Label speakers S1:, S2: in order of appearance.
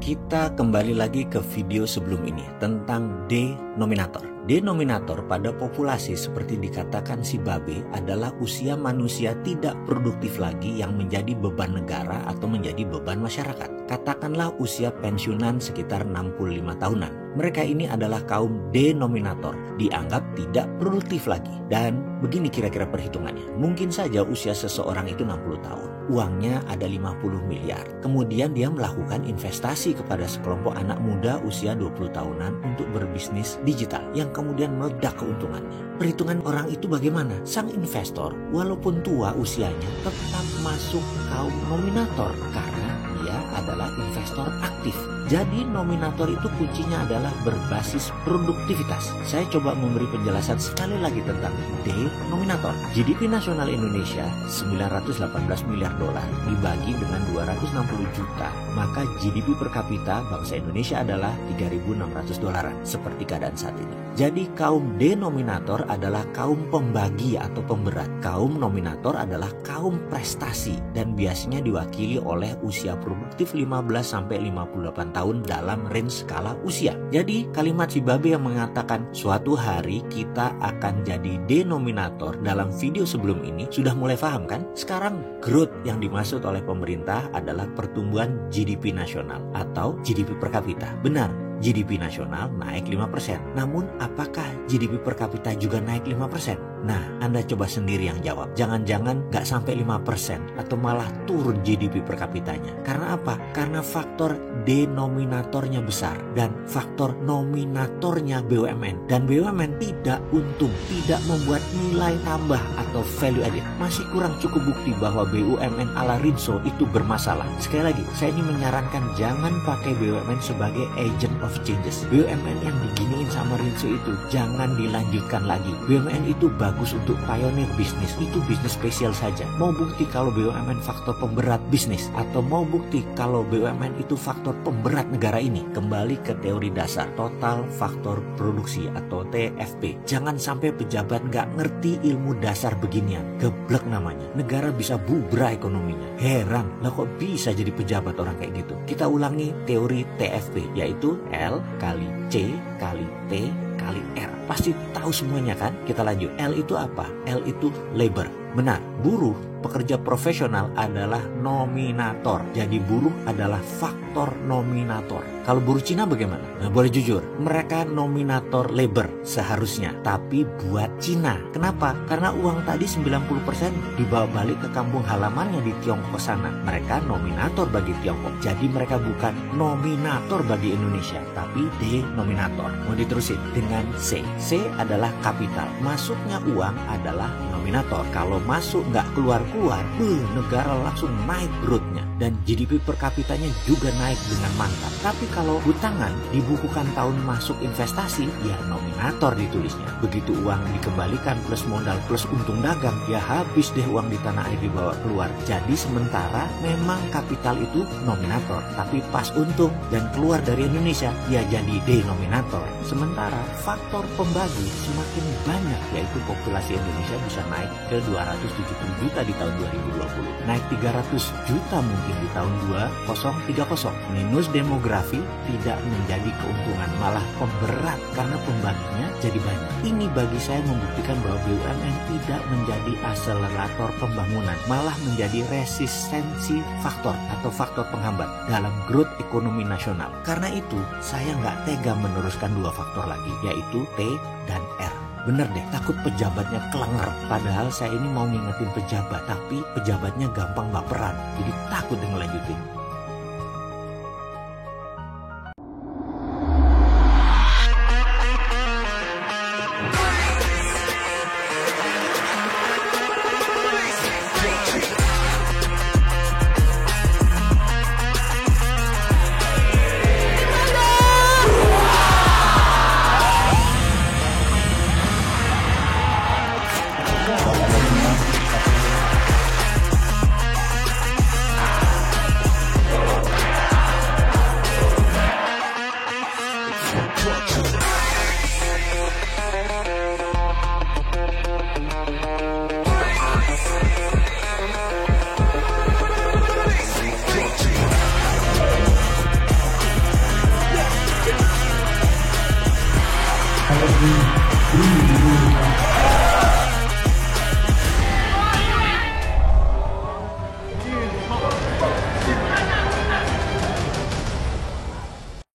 S1: Kita kembali lagi ke video sebelum ini tentang denominator. Denominator pada populasi seperti dikatakan si Babe adalah usia manusia tidak produktif lagi yang menjadi beban negara atau menjadi beban masyarakat. Katakanlah usia pensiunan sekitar 65 tahunan. Mereka ini adalah kaum denominator, dianggap tidak produktif lagi. Dan begini kira-kira perhitungannya. Mungkin saja usia seseorang itu 60 tahun. Uangnya ada 50 miliar. Kemudian dia melakukan investasi kepada sekelompok anak muda usia 20 tahunan untuk berbisnis digital yang kemudian meledak keuntungannya. Perhitungan orang itu bagaimana? Sang investor walaupun tua usianya tetap masuk kaum nominator karena dia adalah investor aktif. Jadi nominator itu kuncinya adalah berbasis produktivitas. Saya coba memberi penjelasan sekali lagi tentang denominator. GDP nasional Indonesia 918 miliar dolar dibagi dengan 260 juta, maka GDP per kapita bangsa Indonesia adalah 3.600 dolaran seperti keadaan saat ini. Jadi kaum denominator adalah kaum pembagi atau pemberat. Kaum nominator adalah kaum prestasi dan biasanya diwakili oleh usia produktif 15 sampai 58 tahun dalam range skala usia. Jadi kalimat si Babe yang mengatakan suatu hari kita akan jadi denominator dalam video sebelum ini sudah mulai paham kan? Sekarang growth yang dimaksud oleh pemerintah adalah pertumbuhan GDP nasional atau GDP per kapita. Benar, GDP nasional naik 5%. Namun apakah GDP per kapita juga naik 5%? Nah, Anda coba sendiri yang jawab. Jangan-jangan nggak sampai 5% atau malah turun GDP per kapitanya. Karena apa? Karena faktor denominatornya besar dan faktor nominatornya BUMN. Dan BUMN tidak untung, tidak membuat nilai tambah atau value added. Masih kurang cukup bukti bahwa BUMN ala Rinso itu bermasalah. Sekali lagi, saya ini menyarankan jangan pakai BUMN sebagai agent of changes. BUMN yang diginiin sama Rinso itu jangan dilanjutkan lagi. BUMN itu bagus untuk pioneer bisnis, itu bisnis spesial saja. Mau bukti kalau BUMN faktor pemberat bisnis atau mau bukti kalau BUMN itu faktor pemberat negara ini, kembali ke teori dasar total faktor produksi atau TFP. Jangan sampai pejabat nggak ngerti ilmu dasar beginian, geblek namanya. Negara bisa bubrah ekonominya. Heran, lah kok bisa jadi pejabat orang kayak gitu. Kita ulangi teori TFP, yaitu L kali C kali T kali R. Pasti tahu semuanya kan? Kita lanjut. L itu apa? L itu labor. Benar, buruh, pekerja profesional adalah nominator. Jadi buruh adalah faktor nominator. Kalau buruh Cina bagaimana? Nah, boleh jujur, mereka nominator labor seharusnya, tapi buat Cina. Kenapa? Karena uang tadi 90% dibawa balik ke kampung halamannya di Tiongkok sana. Mereka nominator bagi Tiongkok. Jadi mereka bukan nominator bagi Indonesia, tapi denominator. Mau diterusin dengan C. C adalah kapital. Masuknya uang adalah nominator. Kalau masuk nggak keluar-keluar, negara langsung naik growth-nya. Dan GDP per kapitanya juga naik dengan mantap. Tapi kalau hutangan dibukukan tahun masuk investasi, ya nominator ditulisnya. Begitu uang dikembalikan plus modal plus untung dagang, ya habis deh uang di tanah air dibawa keluar. Jadi sementara memang kapital itu nominator, tapi pas untung dan keluar dari Indonesia, ya jadi denominator. Sementara faktor pembagi semakin banyak, yaitu populasi Indonesia bisa naik ke 270 juta di tahun 2020. Naik 300 juta mungkin di tahun 2030. Minus demografi tidak menjadi keuntungan, malah pemberat karena pembaginya jadi banyak. Ini bagi saya membuktikan bahwa BUMN tidak menjadi akselerator pembangunan, malah menjadi resistensi faktor atau faktor penghambat dalam growth ekonomi nasional. Karena itu saya nggak tega meneruskan dua faktor lagi, yaitu T dan R. Bener deh, takut pejabatnya kelenger. Padahal saya ini mau ngingetin pejabat, tapi pejabatnya gampang baperan. Jadi takut deh ngelanjutin.